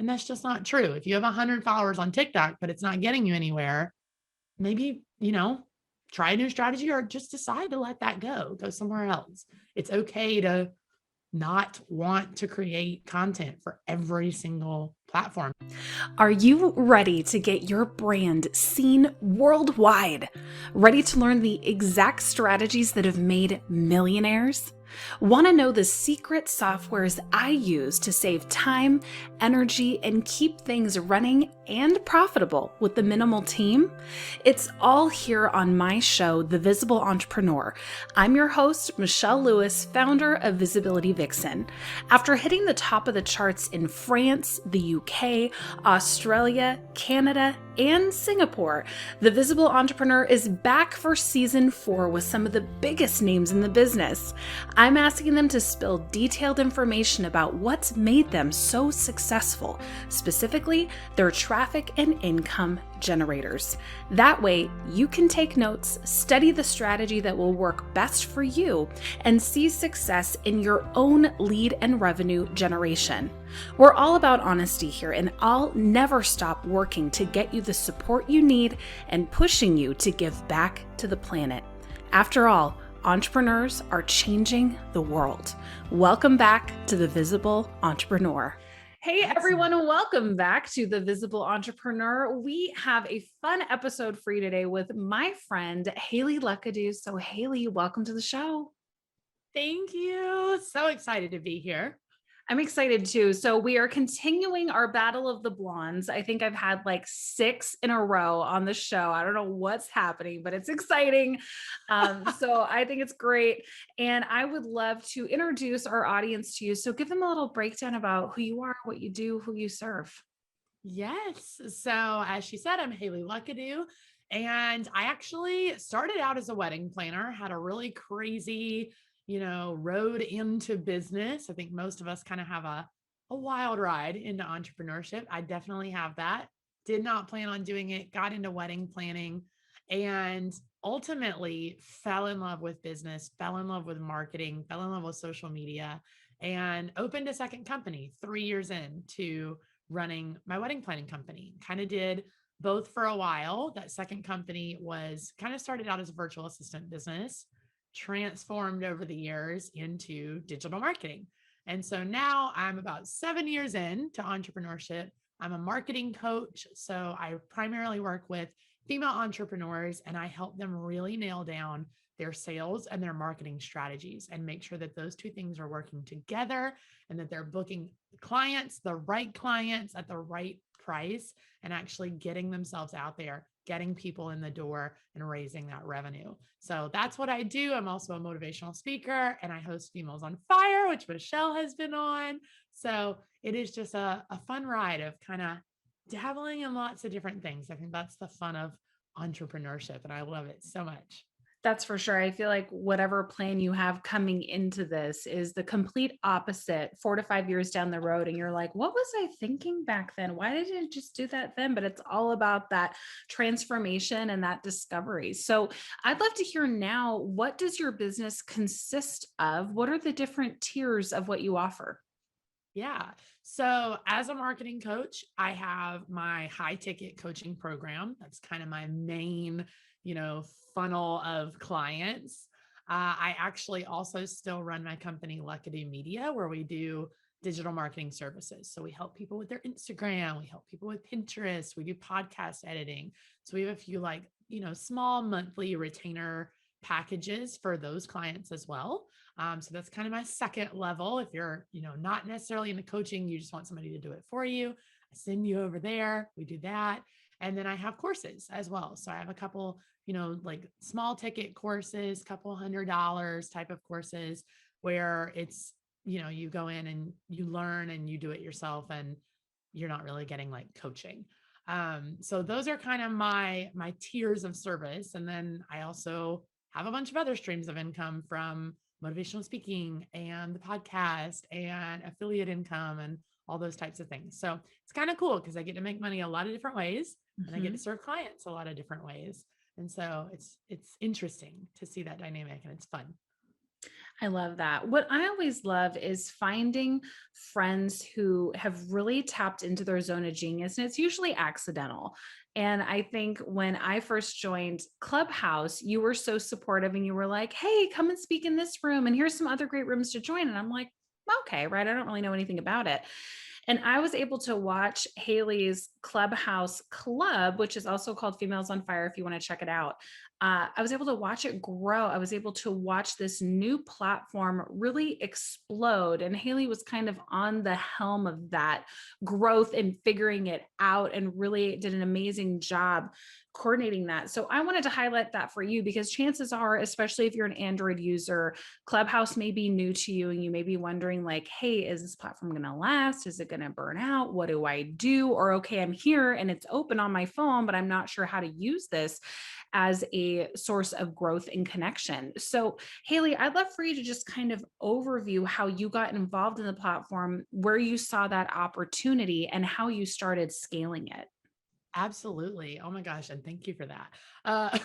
And that's just not true. If you have 100 followers on TikTok, but it's not getting you anywhere, maybe, try a new strategy or just decide to let that go somewhere else. It's okay to not want to create content for every single platform. Are you ready to get your brand seen worldwide? Ready to learn the exact strategies that have made millionaires? Want to know the secret softwares I use to save time, energy, and keep things running and profitable with the minimal team? It's all here on my show, The Visible Entrepreneur. I'm your host, Michelle Lewis, founder of Visibility Vixen. After hitting the top of the charts in France, the UK, Australia, Canada, and Singapore, The Visible Entrepreneur is back for season 4 with some of the biggest names in the business. I'm asking them to spill detailed information about what's made them so successful, specifically their traffic and income generators. That way, you can take notes, study the strategy that will work best for you, and see success in your own lead and revenue generation. We're all about honesty here, and I'll never stop working to get you the support you need and pushing you to give back to the planet. After all, entrepreneurs are changing the world. Welcome back to The Visible Entrepreneur. Hey everyone, welcome back to The Visible Entrepreneur. We have a fun episode for you today with my friend, Hayley Luckadoo. So Hayley, welcome to the show. Thank you. So excited to be here. I'm excited too. So we are continuing our Battle of the Blondes. I think I've had like 6 in a row on the show. I don't know what's happening, but it's exciting. So I think it's great. And I would love to introduce our audience to you. So give them a little breakdown about who you are, what you do, who you serve. Yes. So as she said, I'm Hayley Luckadoo. And I actually started out as a wedding planner, had a really crazy road into business. I think most of us kind of have a wild ride into entrepreneurship. I definitely have that. Did not plan on doing it, got into wedding planning, and ultimately fell in love with business, fell in love with marketing, fell in love with social media, and opened a second company 3 years into running my wedding planning company. Kind of did both for a while. That second company was kind of started out as a virtual assistant business, transformed over the years into digital marketing. And so now I'm about 7 years into entrepreneurship. I'm a marketing coach. So I primarily work with female entrepreneurs and I help them really nail down their sales and their marketing strategies and make sure that those two things are working together and that they're booking clients, the right clients at the right price, and actually getting themselves out there, getting people in the door and raising that revenue. So that's what I do. I'm also a motivational speaker and I host Females on Fire, which Michelle has been on. So it is just a fun ride of kind of dabbling in lots of different things. I think that's the fun of entrepreneurship and I love it so much. That's for sure. I feel like whatever plan you have coming into this is the complete opposite 4 to 5 years down the road. And you're like, what was I thinking back then? Why did I just do that then? But it's all about that transformation and that discovery. So I'd love to hear now, what does your business consist of? What are the different tiers of what you offer? Yeah. So as a marketing coach, I have my high ticket coaching program. That's kind of my main, funnel of clients. I actually also still run my company, Luckadoo Media, where we do digital marketing services. So we help people with their Instagram. We help people with Pinterest. We do podcast editing. So we have a few small monthly retainer packages for those clients as well. So that's kind of my second level. If you're, not necessarily into coaching, you just want somebody to do it for you, I send you over there. We do that. And then I have courses as well. So I have a couple, like small ticket courses, couple $100 type of courses where it's, you go in and you learn and you do it yourself and you're not really getting like coaching. So those are kind of my tiers of service. And then I also have a bunch of other streams of income from motivational speaking and the podcast and affiliate income and all those types of things. So it's kind of cool because I get to make money a lot of different ways and I get to serve clients a lot of different ways. And so it's interesting to see that dynamic and it's fun. I love that. What I always love is finding friends who have really tapped into their zone of genius, and it's usually accidental. And I think when I first joined Clubhouse, you were so supportive and you were like, hey, come and speak in this room, and here's some other great rooms to join. And I'm like, okay, right. I don't really know anything about it. And I was able to watch Hayley's Clubhouse Club, which is also called Females on Fire, if you want to check it out. I was able to watch it grow. I was able to watch this new platform really explode. And Hayley was kind of on the helm of that growth and figuring it out, and really did an amazing job coordinating that. So I wanted to highlight that for you, because chances are, especially if you're an Android user, Clubhouse may be new to you and you may be wondering like, hey, is this platform going to last? Is it going to burn out? What do I do? Or, okay, I'm here and it's open on my phone, but I'm not sure how to use this as a source of growth and connection. So, Hayley, I'd love for you to just kind of overview how you got involved in the platform, where you saw that opportunity, and how you started scaling it. Absolutely. Oh my gosh, and thank you for that. Uh,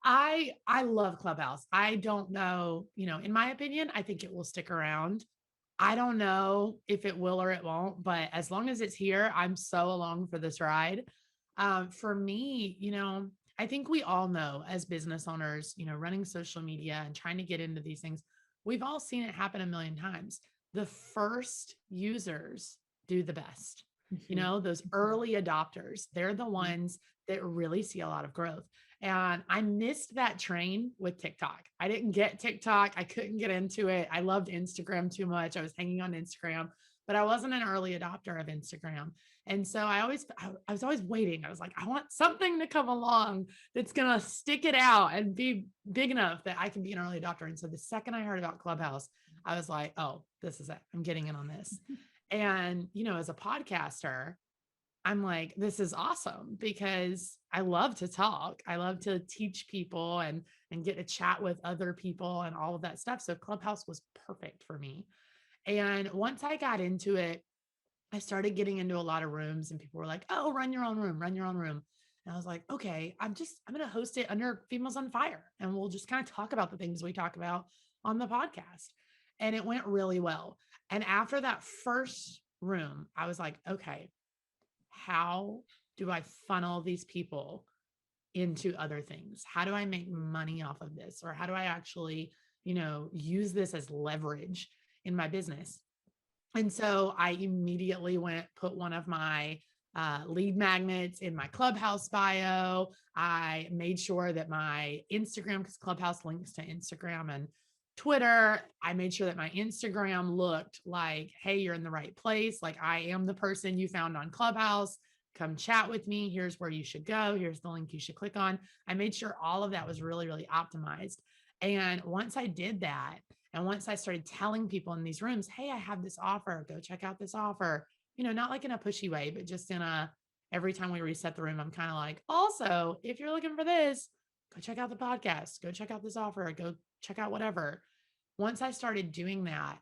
I love Clubhouse. I don't know, in my opinion, I think it will stick around. I don't know if it will or it won't, but as long as it's here, I'm so along for this ride. For me, I think we all know as business owners, running social media and trying to get into these things, we've all seen it happen a million times. The first users do the best. Mhm. Those early adopters, they're the ones that really see a lot of growth. And I missed that train with TikTok. I didn't get TikTok. I couldn't get into it. I loved Instagram too much. I was hanging on Instagram, but I wasn't an early adopter of Instagram. And so I was always waiting. I was like, I want something to come along that's going to stick it out and be big enough that I can be an early adopter. And so the second I heard about Clubhouse, I was like, oh, this is it. I'm getting in on this. And, as a podcaster, I'm like, this is awesome because I love to talk. I love to teach people and get to chat with other people and all of that stuff. So Clubhouse was perfect for me. And once I got into it, I started getting into a lot of rooms and people were like, oh, run your own room, run your own room. And I was like, okay, I'm going to host it under Females on Fire. And we'll just kind of talk about the things we talk about on the podcast. And it went really well. And after that first room, I was like, okay, how do I funnel these people into other things? How do I make money off of this? Or how do I actually, use this as leverage in my business? And so I immediately put one of my lead magnets in my Clubhouse bio. I made sure that my Instagram, because Clubhouse links to Instagram and Twitter, I made sure that my Instagram looked like, hey, you're in the right place. Like, I am the person you found on Clubhouse. Come chat with me. Here's where you should go. Here's the link you should click on. I made sure all of that was really, really optimized. And once I did that, and once I started telling people in these rooms, hey, I have this offer, go check out this offer, not like in a pushy way, but just in every time we reset the room, I'm kind of like, also, if you're looking for this, go check out the podcast, go check out this offer, go check out whatever. Once I started doing that,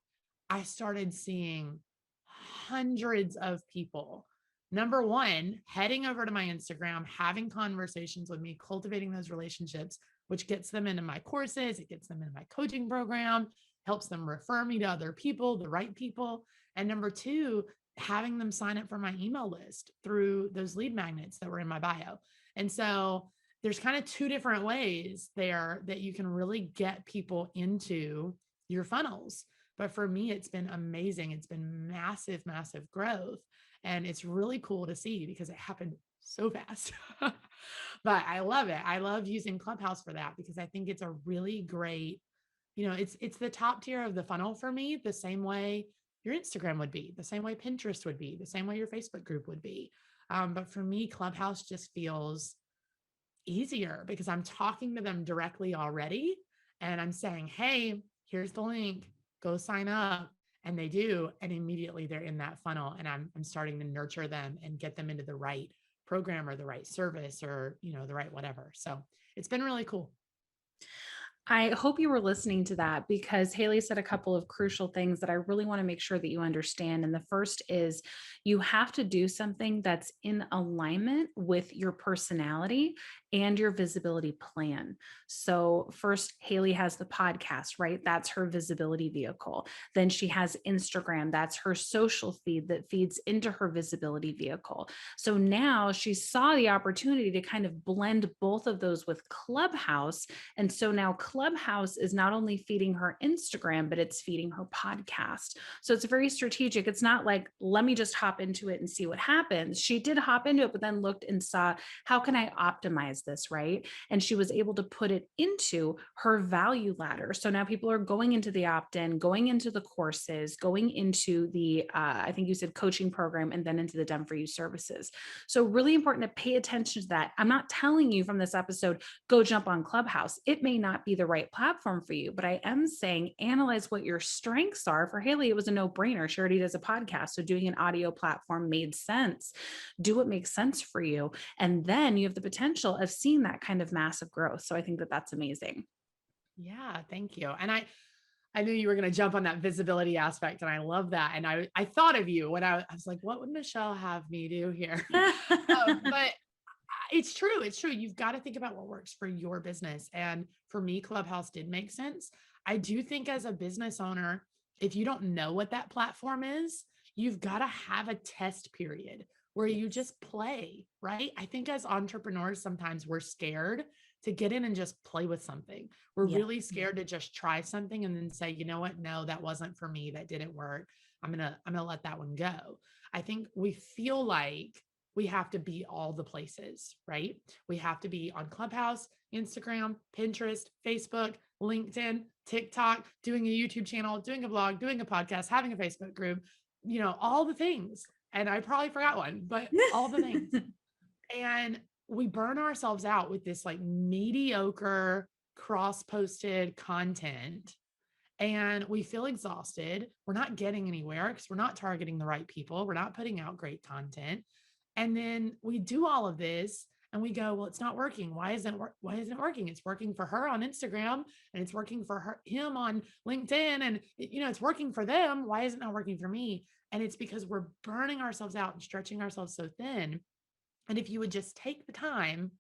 I started seeing hundreds of people. Number one, heading over to my Instagram, having conversations with me, cultivating those relationships, which gets them into my courses, it gets them into my coaching program, helps them refer me to other people, the right people. And number two, having them sign up for my email list through those lead magnets that were in my bio. And so there's kind of two different ways there that you can really get people into your funnels. But for me, it's been amazing. It's been massive, massive growth. And it's really cool to see because it happened so fast. But I love it. I love using Clubhouse for that because I think it's a really great, it's the top tier of the funnel for me, the same way your Instagram would be, the same way Pinterest would be, the same way your Facebook group would be. But for me, Clubhouse just feels easier because I'm talking to them directly already. And I'm saying, hey, here's the link, go sign up. And they do. And immediately they're in that funnel. And I'm starting to nurture them and get them into the right program or the right service or, the right whatever. So it's been really cool. I hope you were listening to that, because Hayley said a couple of crucial things that I really want to make sure that you understand. And the first is you have to do something that's in alignment with your personality and your visibility plan. So first, Hayley has the podcast, right? That's her visibility vehicle. Then she has Instagram. That's her social feed that feeds into her visibility vehicle. So now she saw the opportunity to kind of blend both of those with Clubhouse. And so now Clubhouse is not only feeding her Instagram, but it's feeding her podcast. So it's very strategic. It's not like, let me just hop into it and see what happens. She did hop into it, but then looked and saw, how can I optimize this, right? And she was able to put it into her value ladder. So now people are going into the opt-in, going into the courses, going into the, I think you said coaching program, and then into the done for you services. So really important to pay attention to that. I'm not telling you from this episode, go jump on Clubhouse. It may not be the right platform for you, but I am saying analyze what your strengths are. For Hayley, it was a no-brainer. She already does a podcast. So doing an audio platform made sense. Do what makes sense for you. And then you have the potential of seeing that kind of massive growth. So I think that that's amazing. Yeah, thank you. And I knew you were going to jump on that visibility aspect, and I love that. And I thought of you when I was like, what would Michelle have me do here? But it's true. It's true. You've got to think about what works for your business. And for me, Clubhouse did make sense. I do think as a business owner, if you don't know what that platform is, you've got to have a test period where you just play, right? I think as entrepreneurs, sometimes we're scared to get in and just play with something. We're really scared to just try something and then say, you know what? No, that wasn't for me. That didn't work. I'm going to let that one go. I think we feel like we have to be all the places, right? We have to be on Clubhouse, Instagram, Pinterest, Facebook, LinkedIn, TikTok, doing a YouTube channel, doing a blog, doing a podcast, having a Facebook group, all the things. And I probably forgot one, but all the things. And we burn ourselves out with this like mediocre cross-posted content, and we feel exhausted. We're not getting anywhere because we're not targeting the right people. We're not putting out great content. And then we do all of this and we go, well, it's not working. Why isn't it working? It's working for her on Instagram, and it's working for him on LinkedIn, and it's working for them. Why isn't it working for me? And it's because we're burning ourselves out and stretching ourselves so thin. And if you would just take the time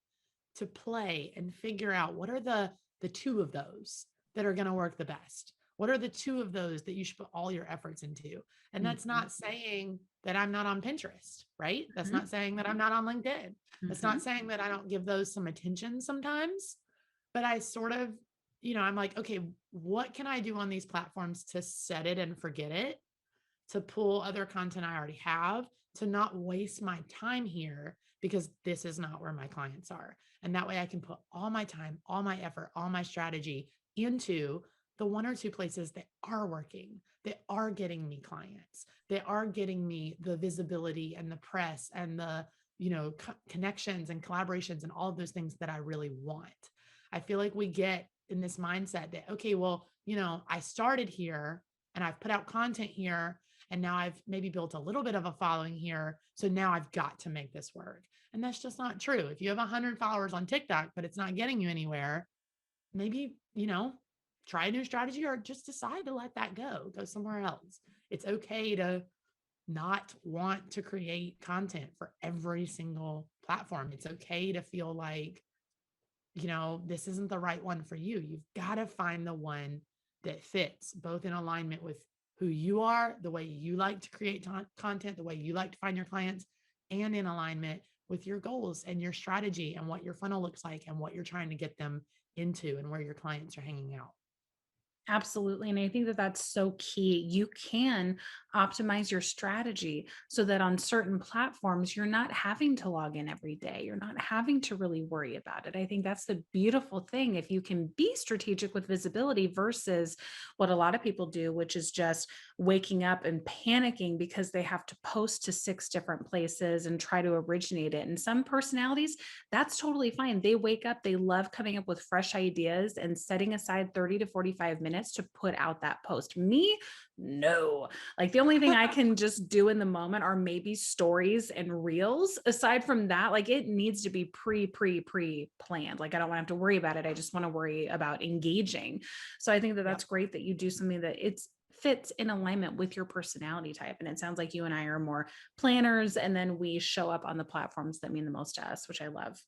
to play and figure out what are the two of those that are going to work the best, what are the two of those that you should put all your efforts into? And that's not saying that I'm not on Pinterest, right? That's not saying that I'm not on LinkedIn. That's not saying that I don't give those some attention sometimes, but I sort of, I'm like, okay, what can I do on these platforms to set it and forget it, to pull other content I already have, to not waste my time here because this is not where my clients are. And that way I can put all my time, all my effort, all my strategy into the one or two places that are working, that are getting me clients, that are getting me the visibility and the press and the, connections and collaborations and all of those things that I really want. I feel like we get in this mindset that, okay, well, I started here and I've put out content here, and now I've maybe built a little bit of a following here. So now I've got to make this work. And that's just not true. If you have 100 followers on TikTok, but it's not getting you anywhere, maybe, try a new strategy or just decide to let that go somewhere else. It's okay to not want to create content for every single platform. It's okay to feel like, this isn't the right one for you. You've got to find the one that fits both in alignment with who you are, the way you like to create content, the way you like to find your clients, and in alignment with your goals and your strategy and what your funnel looks like and what you're trying to get them into and where your clients are hanging out. Absolutely. And I think that that's so key. You can optimize your strategy so that on certain platforms, you're not having to log in every day. You're not having to really worry about it. I think that's the beautiful thing. If you can be strategic with visibility versus what a lot of people do, which is just waking up and panicking because they have to post to 6 different places and try to originate it. And some personalities, that's totally fine. They wake up, they love coming up with fresh ideas and setting aside 30 to 45 minutes to put out that post. Me, no. Like the only thing I can just do in the moment are maybe stories and reels. Aside from that, like it needs to be pre-planned. Like I don't want to have to worry about it. I just want to worry about engaging. So I think that that's great that you do something that fits in alignment with your personality type. And it sounds like you and I are more planners, and then we show up on the platforms that mean the most to us, which I love.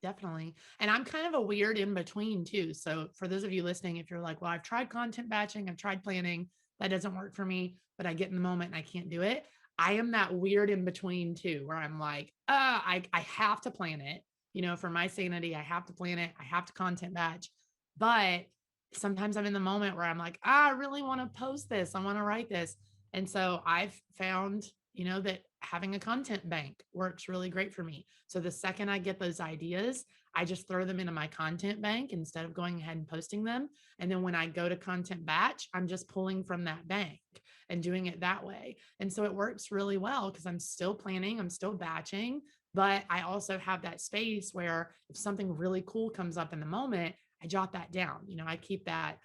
definitely. And I'm kind of a weird in between too. So for those of you listening, if you're like, well, I've tried content batching, I've tried planning, that doesn't work for me, but I get in the moment and I can't do it. I am that weird in between too, where I'm like, I have to plan it, for my sanity, I have to plan it. I have to content batch, but sometimes I'm in the moment where I'm like, I really want to post this. I want to write this. And so I've found, that having a content bank works really great for me. So the second I get those ideas, I just throw them into my content bank instead of going ahead and posting them. And then when I go to content batch, I'm just pulling from that bank and doing it that way. And so it works really well because I'm still planning, I'm still batching, but I also have that space where if something really cool comes up in the moment, I jot that down. I keep that,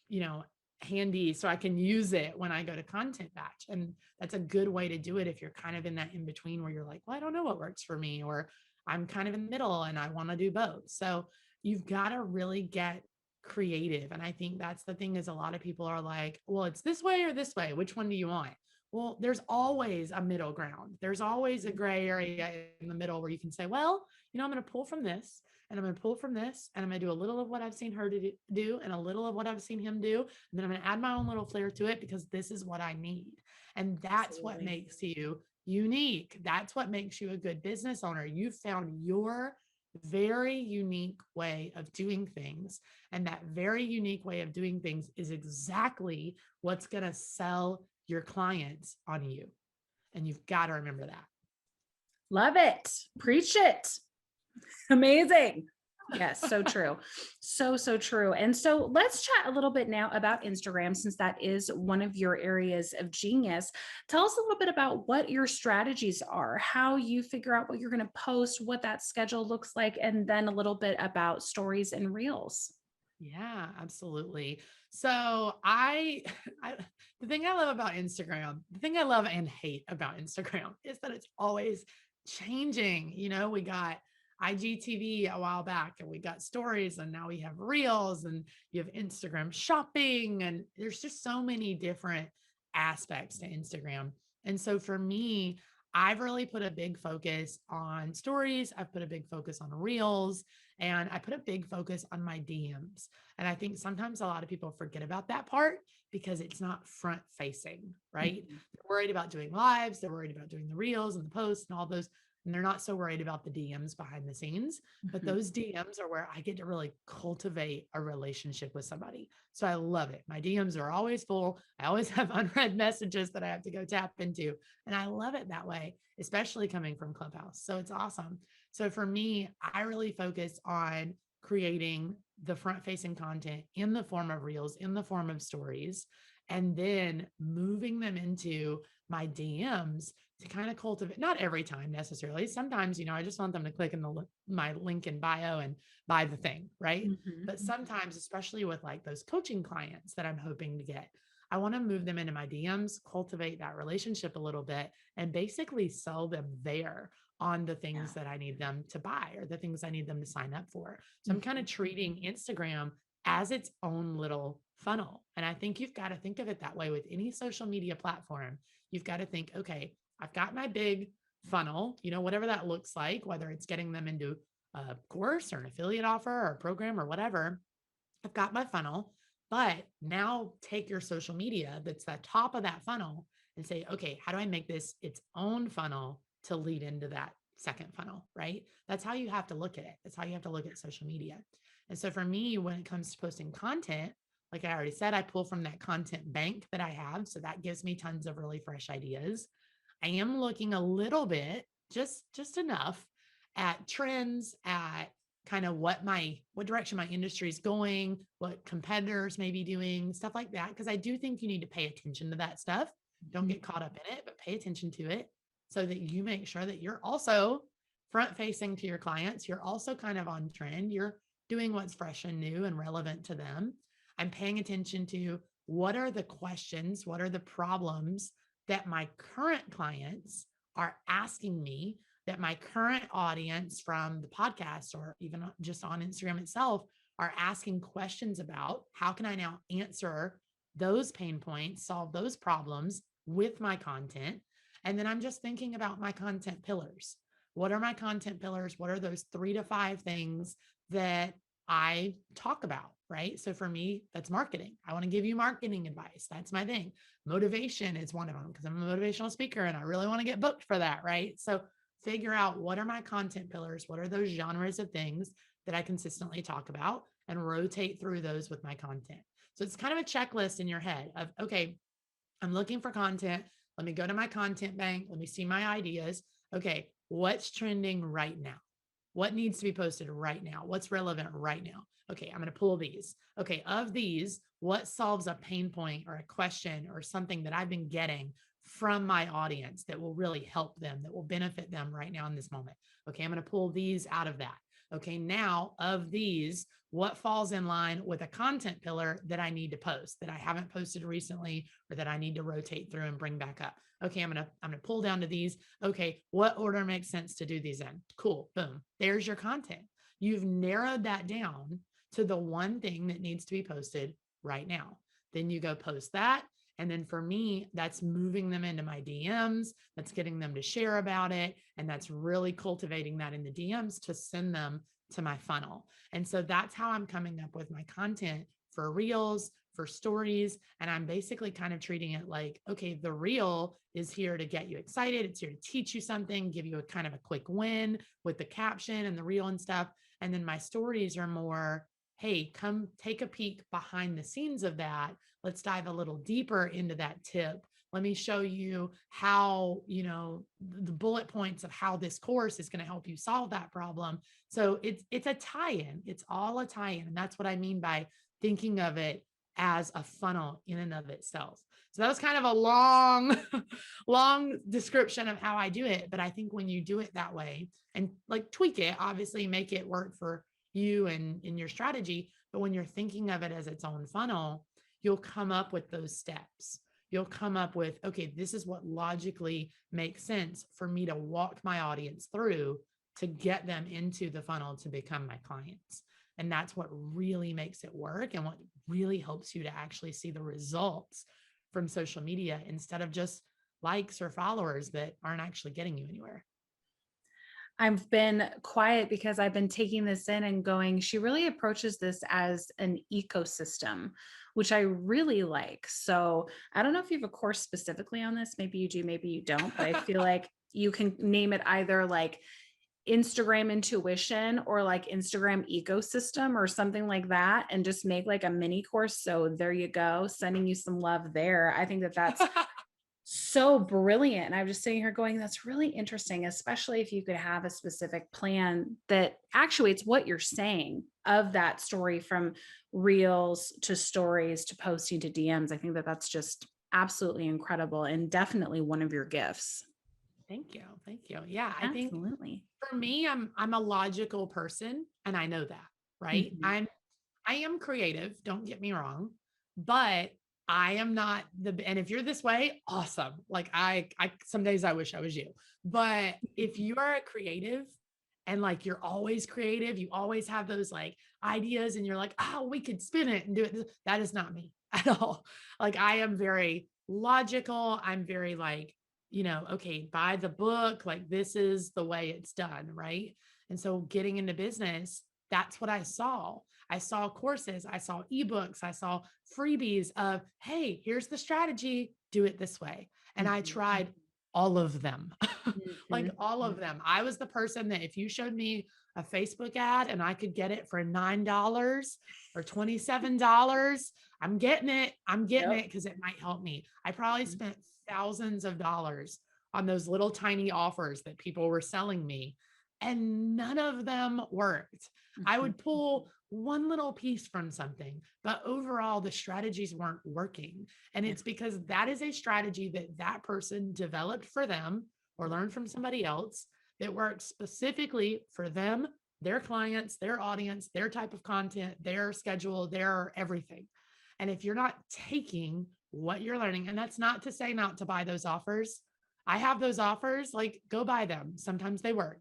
you know, handy so I can use it when I go to content batch. And that's a good way to do it if you're kind of in that in between where you're like, well, I don't know what works for me, or I'm kind of in the middle and I want to do both. So you've got to really get creative. And I think that's the thing, is a lot of people are like, well, it's this way or this way. Which one do you want? Well, there's always a middle ground. There's always a gray area in the middle where you can say, well, I'm going to pull from this and I'm going to pull from this and I'm going to do a little of what I've seen her do and a little of what I've seen him do. And then I'm going to add my own little flair to it because this is what I need. And that's what makes you unique. That's what makes you a good business owner. You've found your very unique way of doing things. And that very unique way of doing things is exactly what's going to sell your clients on you. And you've got to remember that. Love it. Preach it. Amazing. Yes, so true. So true. And so let's chat a little bit now about Instagram, since that is one of your areas of genius. Tell us a little bit about what your strategies are, how you figure out what you're going to post, what that schedule looks like, and then a little bit about stories and reels. Yeah, absolutely. So the thing I love about Instagram, the thing I love and hate about Instagram is that it's always changing. We got IGTV a while back and we got stories and now we have reels and you have Instagram shopping, and there's just so many different aspects to Instagram. And so for me, I've really put a big focus on stories. I've put a big focus on reels, and I put a big focus on my DMs. And I think sometimes a lot of people forget about that part because it's not front facing, right? Mm-hmm. They're worried about doing lives. They're worried about doing the reels and the posts and all those. And they're not so worried about the DMs behind the scenes, but those DMs are where I get to really cultivate a relationship with somebody. So I love it. My DMs are always full. I always have unread messages that I have to go tap into. And I love it that way, especially coming from Clubhouse. So it's awesome. So for me, I really focus on creating the front facing content in the form of reels, in the form of stories, and then moving them into my DMs to kind of cultivate, not every time necessarily. Sometimes, I just want them to click in my link in bio and buy the thing, right? Mm-hmm. But sometimes, especially with like those coaching clients that I'm hoping to get, I want to move them into my DMs, cultivate that relationship a little bit, and basically sell them there on the things that I need them to buy or the things I need them to sign up for. So I'm kind of treating Instagram as its own little funnel. And I think you've got to think of it that way with any social media platform. You've got to think, okay, I've got my big funnel, whatever that looks like, whether it's getting them into a course or an affiliate offer or a program or whatever. I've got my funnel, but now take your social media that's the top of that funnel and say, okay, how do I make this its own funnel to lead into that second funnel, right? That's how you have to look at it. That's how you have to look at social media. And so for me, when it comes to posting content, like I already said, I pull from that content bank that I have. So that gives me tons of really fresh ideas. I am looking a little bit, just enough, at trends, at kind of what direction my industry is going, what competitors may be doing, stuff like that. Because I do think you need to pay attention to that stuff. Don't get caught up in it, but pay attention to it so that you make sure that you're also front facing to your clients. You're also kind of on trend. You're doing what's fresh and new and relevant to them. I'm paying attention to what are the questions, what are the problems that my current clients are asking me, that my current audience from the podcast or even just on Instagram itself are asking questions about. How can I now answer those pain points, solve those problems with my content? And then I'm just thinking about my content pillars. what are my content pillars? What are those 3 to 5 things that I talk about, right? So for me, that's marketing. I want to give you marketing advice. That's my thing. Motivation is one of them because I'm a motivational speaker and I really want to get booked for that, right? So figure out what are my content pillars? What are those genres of things that I consistently talk about and rotate through those with my content. So it's kind of a checklist in your head of, okay, I'm looking for content. Let me go to my content bank. Let me see my ideas. Okay, what's trending right now? What needs to be posted right now? What's relevant right now? Okay, I'm going to pull these. Okay, of these, what solves a pain point or a question or something that I've been getting from my audience that will really help them, that will benefit them right now in this moment? Okay, I'm going to pull these out of that. Okay, now of these, what falls in line with a content pillar that I need to post that I haven't posted recently or that I need to rotate through and bring back up? Okay, I'm gonna pull down to these. Okay, what order makes sense to do these in? Cool, boom. There's your content. You've narrowed that down to the one thing that needs to be posted right now. Then you go post that. And then for me, that's moving them into my DMs, that's getting them to share about it. And that's really cultivating that in the DMs to send them to my funnel. And so that's how I'm coming up with my content for reels, for stories. And I'm basically kind of treating it like, okay, the reel is here to get you excited. It's here to teach you something, give you a kind of a quick win with the caption and the reel and stuff. And then my stories are more, hey, come take a peek behind the scenes of that. Let's dive a little deeper into that tip. Let me show you how, the bullet points of how this course is going to help you solve that problem. So it's a tie-in. It's all a tie-in. And that's what I mean by thinking of it as a funnel in and of itself. So that was kind of a long description of how I do it. But I think when you do it that way and like tweak it, obviously make it work for you and in your strategy. But when you're thinking of it as its own funnel, you'll come up with those steps. You'll come up with, okay, this is what logically makes sense for me to walk my audience through to get them into the funnel to become my clients. And that's what really makes it work and what really helps you to actually see the results from social media instead of just likes or followers that aren't actually getting you anywhere. I've been quiet because I've been taking this in and going, she really approaches this as an ecosystem, which I really like. So I don't know if you have a course specifically on this. Maybe you do, maybe you don't, but I feel like you can name it either like Instagram intuition or like Instagram ecosystem or something like that, and just make like a mini course. So there you go, sending you some love there. I think that that's so brilliant. And I'm just sitting here going, that's really interesting, especially if you could have a specific plan that actuates what you're saying of that story from reels to stories to posting to DMs. I think that that's just absolutely incredible and definitely one of your gifts. Thank you. Thank you. Yeah, I think Absolutely. for me, I'm a logical person and I know that, right? Mhm. I am creative, don't get me wrong, but I am not and if you're this way, awesome. Like I some days I wish I was you. But if you are a creative and like you're always creative, you always have those like ideas and you're like, "Oh, we could spin it and do it." That is not me at all. Like I am very logical. I'm very like, okay, buy the book, like this is the way it's done, right? And so getting into business, that's what I saw. I saw courses, I saw ebooks, I saw freebies of, hey, here's the strategy, do it this way. And I Mhm. tried all of them, like Mhm. all of them. I was the person that if you showed me a Facebook ad and I could get it for $9 or $27, I'm getting it. I'm getting Yep. it because it might help me. I probably spent thousands of dollars on those little tiny offers that people were selling me, and none of them worked. I Mhm. would pull one little piece from something, but overall, the strategies weren't working. And Yeah. it's because that is a strategy that that person developed for them or learned from somebody else that works specifically for them, their clients, their audience, their type of content, their schedule, their everything. And if you're not taking what you're learning, and that's not to say not to buy those offers. I have those offers, like go buy them. Sometimes they work,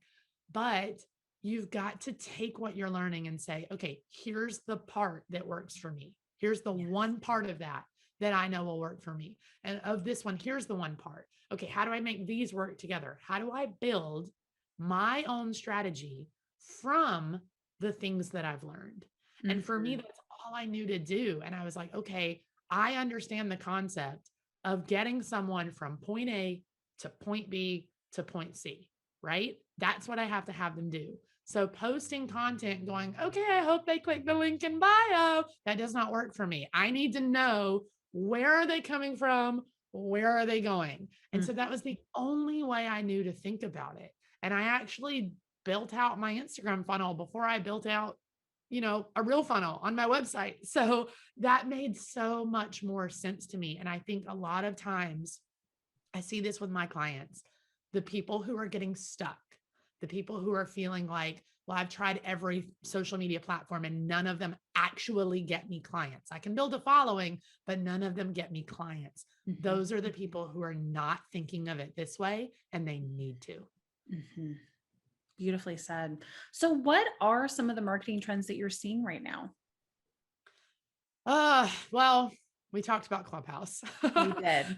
but you've got to take what you're learning and say, okay, here's the part that works for me. Here's the Yes. one part of that that I know will work for me. And of this one, here's the one part. Okay, how do I make these work together? How do I build my own strategy from the things that I've learned. And for me, that's all I knew to do. And I was like, okay, I understand the concept of getting someone from point A to point B to point C, right? That's what I have to have them do. So posting content going, okay, I hope they click the link in bio. That does not work for me. I need to know, where are they coming from? Where are they going? And so that was the only way I knew to think about it. And I actually built out my Instagram funnel before I built out, a real funnel on my website. So that made so much more sense to me. And I think a lot of times I see this with my clients, the people who are getting stuck, the people who are feeling like, well, I've tried every social media platform and none of them actually get me clients. I can build a following, but none of them get me clients. Those are the people who are not thinking of it this way, and they need to. Beautifully said. So what are some of the marketing trends that you're seeing right now? Well, we talked about Clubhouse. We did.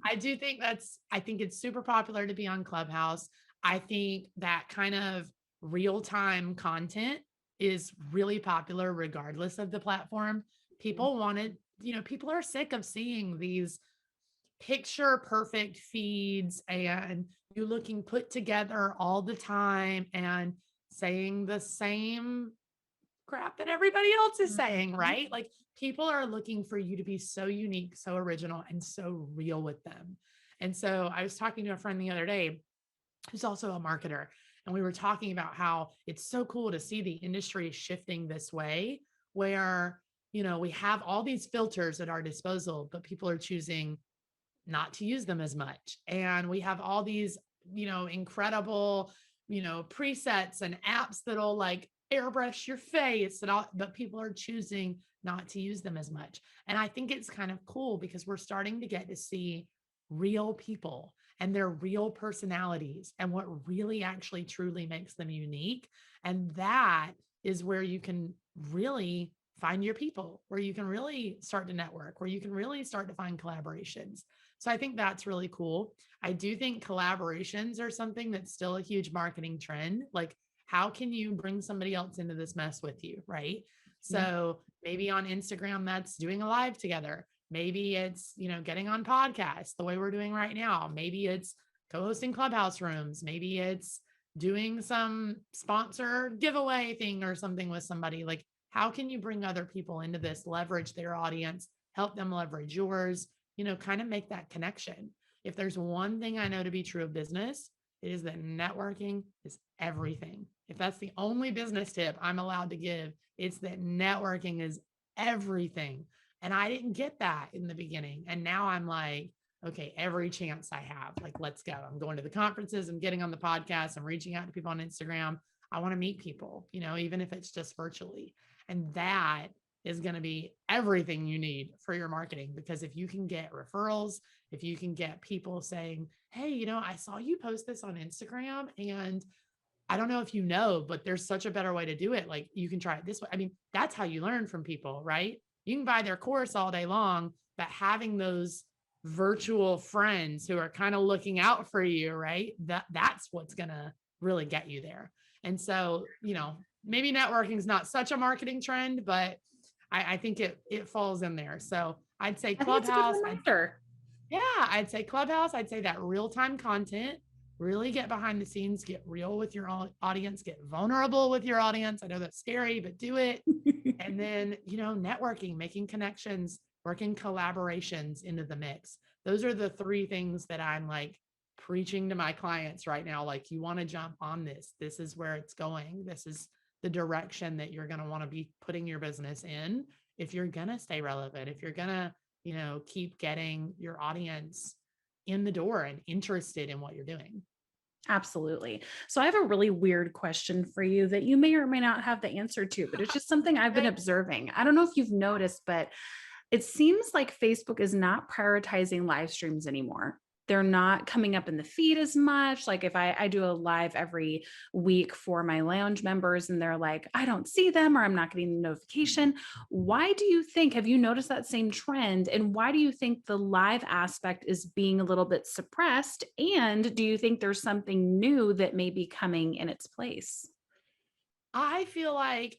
I think it's super popular to be on Clubhouse. I think that kind of real-time content is really popular regardless of the platform. People people are sick of seeing these picture perfect feeds and you looking put together all the time and saying the same crap that everybody else is saying, right? Like, people are looking for you to be so unique, so original, and so real with them. And so I was talking to a friend the other day who's also a marketer, and we were talking about how it's so cool to see the industry shifting this way where, we have all these filters at our disposal, but people are choosing not to use them as much. And we have all these, incredible, presets and apps that'll like airbrush your face and all, but people are choosing not to use them as much. And I think it's kind of cool because we're starting to get to see real people and their real personalities and what really actually truly makes them unique. And that is where you can really find your people, where you can really start to network, where you can really start to find collaborations. So I think that's really cool. I do think collaborations are something that's still a huge marketing trend. Like, how can you bring somebody else into this mess with you, right? So maybe on Instagram, that's doing a live together. Maybe it's, getting on podcasts the way we're doing right now. Maybe it's co-hosting Clubhouse rooms. Maybe it's doing some sponsor giveaway thing or something with somebody. Like, how can you bring other people into this, leverage their audience, help them leverage yours, kind of make that connection. If there's one thing I know to be true of business, it is that networking is everything. If that's the only business tip I'm allowed to give, it's that networking is everything. And I didn't get that in the beginning. And now I'm like, okay, every chance I have, like, let's go. I'm going to the conferences, I'm getting on the podcast, I'm reaching out to people on Instagram. I want to meet people, even if it's just virtually. And that is going to be everything you need for your marketing. Because if you can get referrals, if you can get people saying, hey, I saw you post this on Instagram and I don't know if but there's such a better way to do it. Like, you can try it this way. I mean, that's how you learn from people, right? You can buy their course all day long, but having those virtual friends who are kind of looking out for you, right? That's what's going to really get you there. And so, maybe networking is not such a marketing trend, but I think it falls in there. So I'd say Clubhouse. I'd say Clubhouse. I'd say that real-time content, really get behind the scenes, get real with your audience, get vulnerable with your audience. I know that's scary, but do it. And then, networking, making connections, working collaborations into the mix. Those are the three things that I'm like preaching to my clients right now. Like, you want to jump on this. This is where it's going. This is the direction that you're going to want to be putting your business in if you're going to stay relevant, if you're going to, keep getting your audience in the door and interested in what you're doing. Absolutely. So I have a really weird question for you that you may or may not have the answer to, but it's just something I've been observing. I don't know if you've noticed, but it seems like Facebook is not prioritizing live streams anymore. They're not coming up in the feed as much. Like if I do a live every week for my lounge members and they're like, I don't see them or I'm not getting the notification. Why do you think, have you noticed that same trend? And why do you think the live aspect is being a little bit suppressed? And do you think there's something new that may be coming in its place? I feel like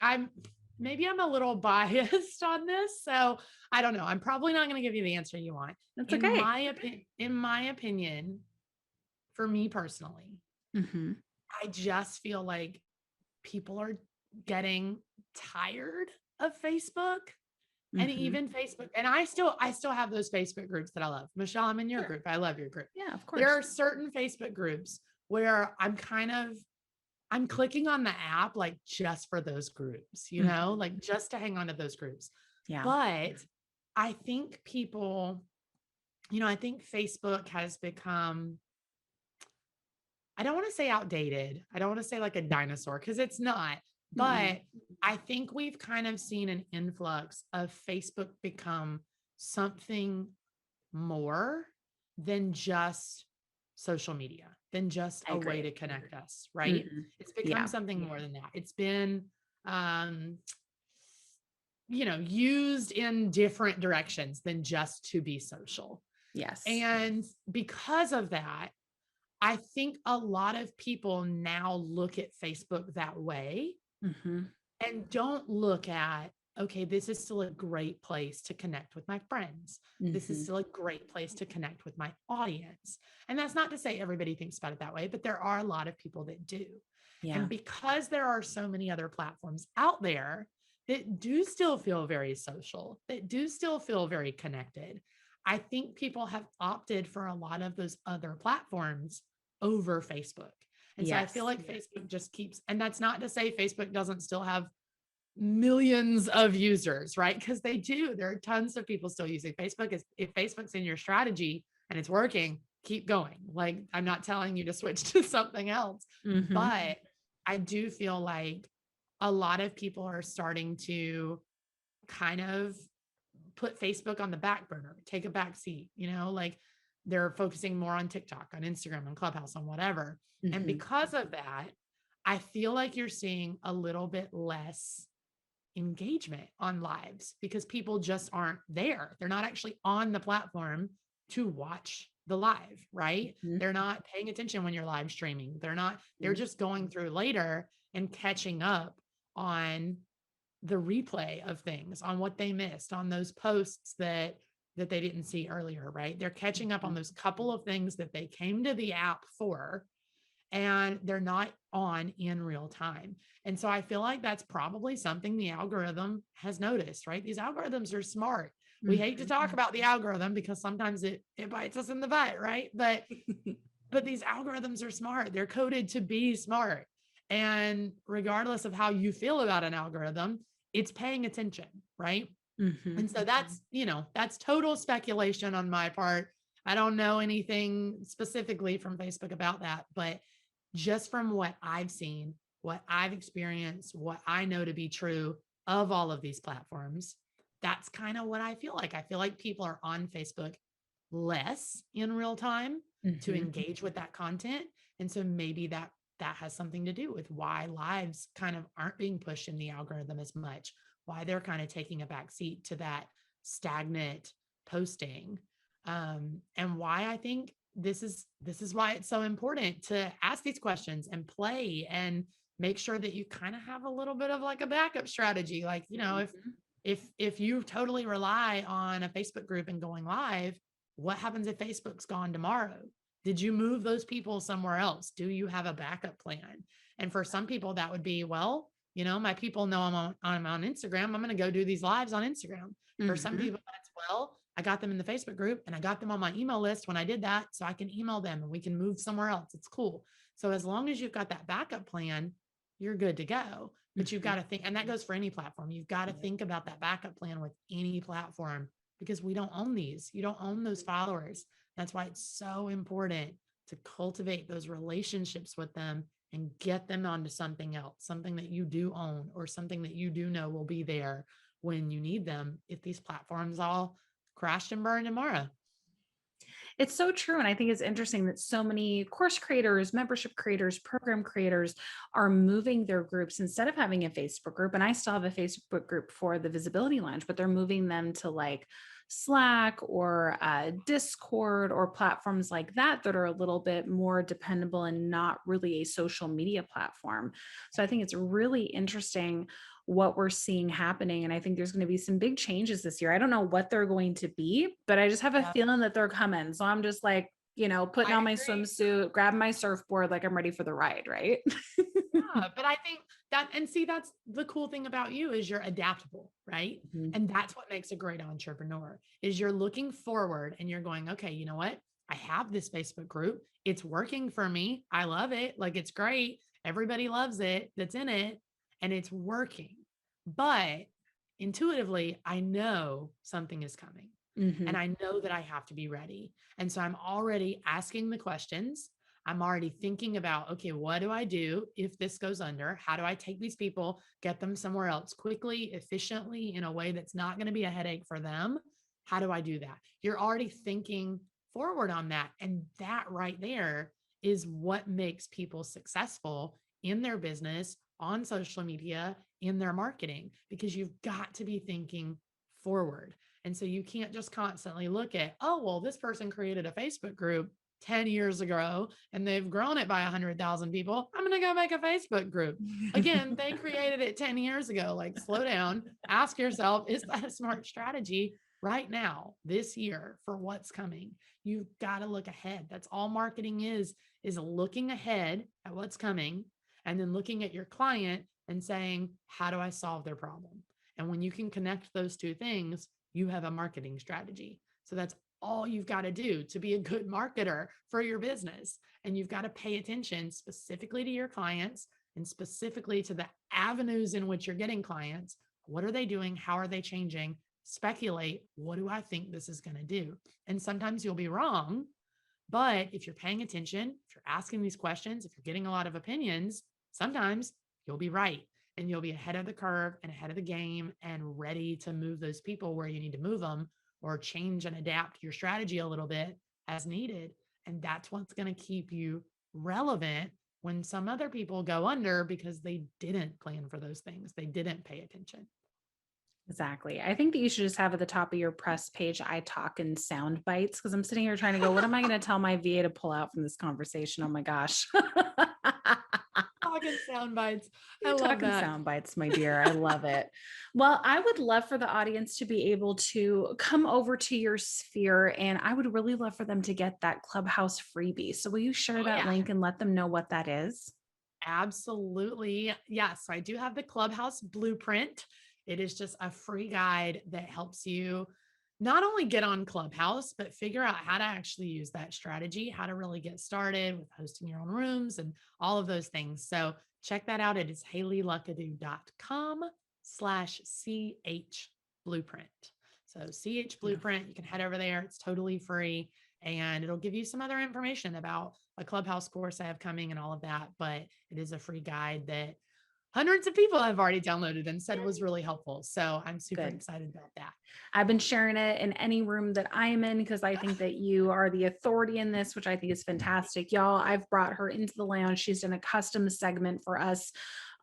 maybe I'm a little biased on this. So I don't know. I'm probably not going to give you the answer you want. That's In okay. my opinion, for me personally, Mm-hmm. I just feel like people are getting tired of Facebook and Mm-hmm. even Facebook. And I still have those Facebook groups that I love. Michelle, I'm in your Sure. group. I love your group. Yeah, of There course. are certain Facebook groups where I'm clicking on the app like just for those groups, Mhm. like just to hang on to those groups. Yeah, But I think people, I think Facebook has become, I don't want to say outdated. I don't want to say like a dinosaur because it's not. mm-mm. But I think we've kind of seen an influx of Facebook become something more than just social media, than just I a way agree. to connect us, right? Mhm. It's become Yeah. something more than that. It's been um used in different directions than just to be social. Yes. And because of that, I think a lot of people now look at Facebook that way Mhm. and don't look at, okay, this is still a great place to connect with my friends. This is Mhm. still a great place to connect with my audience. And that's not to say everybody thinks about it that way, but there are a lot of people that do. Yeah. And because there are so many other platforms out there that do still feel very social, that do still feel very connected, I think people have opted for a lot of those other platforms over Facebook. And so I feel Yes. like Facebook just keeps, and that's not to say Facebook doesn't still have millions of users, right? Because they do. There are tons of people still using Facebook. If Facebook's in your strategy and it's working, keep going. Like, I'm not telling you to switch to something else, Mhm. but I do feel like a lot of people are starting to kind of put Facebook on the back burner, take a back seat, like they're focusing more on TikTok, on Instagram, on Clubhouse, on whatever. And Mhm. because of that, I feel like you're seeing a little bit less engagement on lives because people just aren't there. They're not actually on the platform to watch the live, right? Mhm. They're not paying attention when you're live streaming. They're Mhm. just going through later and catching up on the replay of things, on what they missed, on those posts that they didn't see earlier, right? They're catching up on Mhm. those couple of things that they came to the app for and they're not on in real time. And so I feel like that's probably something the algorithm has noticed, right? These algorithms are smart. We hate to Mhm. talk about the algorithm because sometimes it bites us in the butt, right? But these algorithms are smart. They're coded to be smart. And regardless of how you feel about an algorithm, it's paying attention, right? Mhm. And so that's total speculation on my part. I don't know anything specifically from Facebook about that, but just from what I've seen, what I've experienced, what I know to be true of all of these platforms, that's kind of what I feel like. I feel like people are on Facebook less in real time to Mhm. engage with that content. And so maybe that has something to do with why lives kind of aren't being pushed in the algorithm as much, why they're kind of taking a back seat to that stagnant posting. And why I think this is why it's so important to ask these questions and play and make sure that you kind of have a little bit of like a backup strategy. Like, Mhm. if you totally rely on a Facebook group and going live, what happens if Facebook's gone tomorrow? Did you move those people somewhere else? Do you have a backup plan? And for some people, that would be, well, my people know I'm on Instagram. I'm going to go do these lives on Instagram. For some Mhm. people, that's, well, I got them in the Facebook group and I got them on my email list when I did that. So I can email them and we can move somewhere else. It's cool. So as long as you've got that backup plan, you're good to go. But you've got Mhm. to think, and that goes for any platform. You've got to think about that backup plan with any platform because we don't own these. You don't own those followers. That's why it's so important to cultivate those relationships with them and get them onto something else, something that you do own or something that you do know will be there when you need them if these platforms all crashed and burned tomorrow. It's so true. And I think it's interesting that so many course creators, membership creators, program creators are moving their groups instead of having a Facebook group. And I still have a Facebook group for the Visibility Lounge, but they're moving them to like Slack or Discord or platforms like that that are a little bit more dependable and not really a social media platform. So I think it's really interesting what we're seeing happening. And I think there's going to be some big changes this year. I don't know what they're going to be, but I just have a Yeah, feeling that they're coming. So I'm just like, putting I on my agree. swimsuit, grabbing my surfboard, like I'm ready for the ride, right? Yeah, but I think that, and see, that's the cool thing about you is you're adaptable, right? Mhm. And that's what makes a great entrepreneur is you're looking forward and you're going, okay, you know what? I have this Facebook group. It's working for me. I love it. Like it's great. Everybody loves it that's in it and it's working. But intuitively, I know something is coming and Mhm. I know that I have to be ready. And so I'm already asking the questions. I'm already thinking about, okay, what do I do if this goes under? How do I take these people, get them somewhere else quickly, efficiently, in a way that's not going to be a headache for them? How do I do that? You're already thinking forward on that. And that right there is what makes people successful in their business, on social media, in their marketing, because you've got to be thinking forward. And so you can't just constantly look at, oh, well, this person created a Facebook group 10 years ago and they've grown it by 100,000 people. I'm going to go make a Facebook group. Again, they created it 10 years ago. Like, slow down, ask yourself, is that a smart strategy right now, this year, for what's coming? You've got to look ahead. That's all marketing is looking ahead at what's coming and then looking at your client and saying, how do I solve their problem? And when you can connect those two things, you have a marketing strategy. So that's all you've got to do to be a good marketer for your business. And you've got to pay attention specifically to your clients and specifically to the avenues in which you're getting clients. What are they doing? How are they changing? Speculate. What do I think this is going to do? And sometimes you'll be wrong. But if you're paying attention, if you're asking these questions, if you're getting a lot of opinions, sometimes you'll be right and you'll be ahead of the curve and ahead of the game and ready to move those people where you need to move them or change and adapt your strategy a little bit as needed. And that's what's going to keep you relevant when some other people go under because they didn't plan for those things. They didn't pay attention. Exactly. I think that you should just have at the top of your press page, I talk in sound bites, because I'm sitting here trying to go, what am I going to tell my VA to pull out from this conversation? Oh my gosh. Talking sound bites. I You're love talking that. sound bites, my dear. I love it. Well, I would love for the audience to be able to come over to your sphere, and I would really love for them to get that Clubhouse freebie. So, will you share Oh, that yeah. link and let them know what that is? Absolutely. Yes. So I do have the Clubhouse Blueprint. It is just a free guide that helps you not only get on Clubhouse, but figure out how to actually use that strategy, how to really get started with hosting your own rooms and all of those things. So check that out. It is hayleyluckadoo.com/CH Blueprint. So CH Beautiful. Blueprint, you can head over there. It's totally free and it'll give you some other information about a Clubhouse course I have coming and all of that. But it is a free guide that hundreds of people have already downloaded and said was really helpful. So I'm super Good. excited about that. I've been sharing it in any room that I am in because I think that you are the authority in this, which I think is fantastic. Y'all, I've brought her into the lounge. She's done a custom segment for us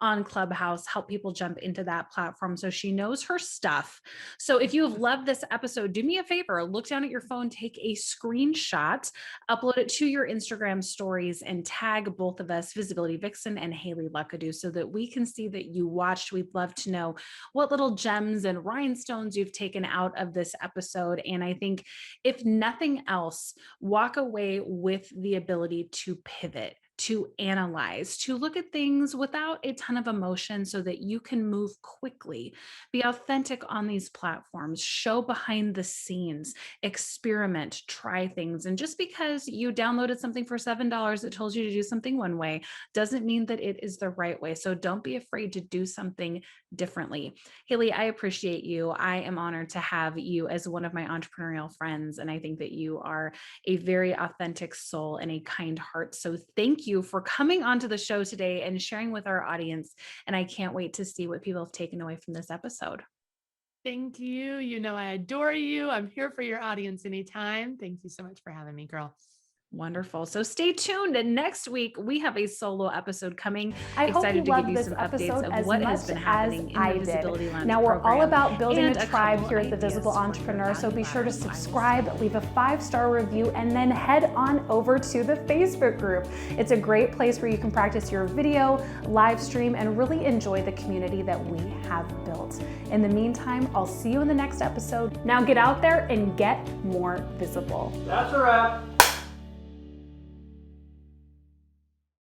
on Clubhouse, help people jump into that platform. So she knows her stuff. So if you have loved this episode, do me a favor, look down at your phone, take a screenshot, upload it to your Instagram stories, and tag both of us, Visibility Vixen and Hayley Luckadoo, so that we can see that you watched. We'd love to know what little gems and rhinestones you've taken out of this episode. And I think, if nothing else, walk away with the ability to pivot, to analyze, to look at things without a ton of emotion so that you can move quickly, be authentic on these platforms, show behind the scenes, experiment, try things. And just because you downloaded something for $7 that tells you to do something one way doesn't mean that it is the right way. So don't be afraid to do something differently. Hayley, I appreciate you. I am honored to have you as one of my entrepreneurial friends. And I think that you are a very authentic soul and a kind heart. So thank you for coming onto the show today and sharing with our audience. And I can't wait to see what people have taken away from this episode. Thank you. You know, I adore you. I'm here for your audience anytime. Thank you so much for having me, girl. Wonderful. So stay tuned. And next week, we have a solo episode coming. I hope you loved this some episode updates as of what much has been happening as I in the Visibility did. Lounge Now, we're all program about building and a tribe here at the couple Visible ideas for your Entrepreneur. So be sure to value ladder subscribe, leave a 5-star review, and then head on over to the Facebook group. It's a great place where you can practice your video, live stream, and really enjoy the community that we have built. In the meantime, I'll see you in the next episode. Now get out there and get more visible. That's a wrap.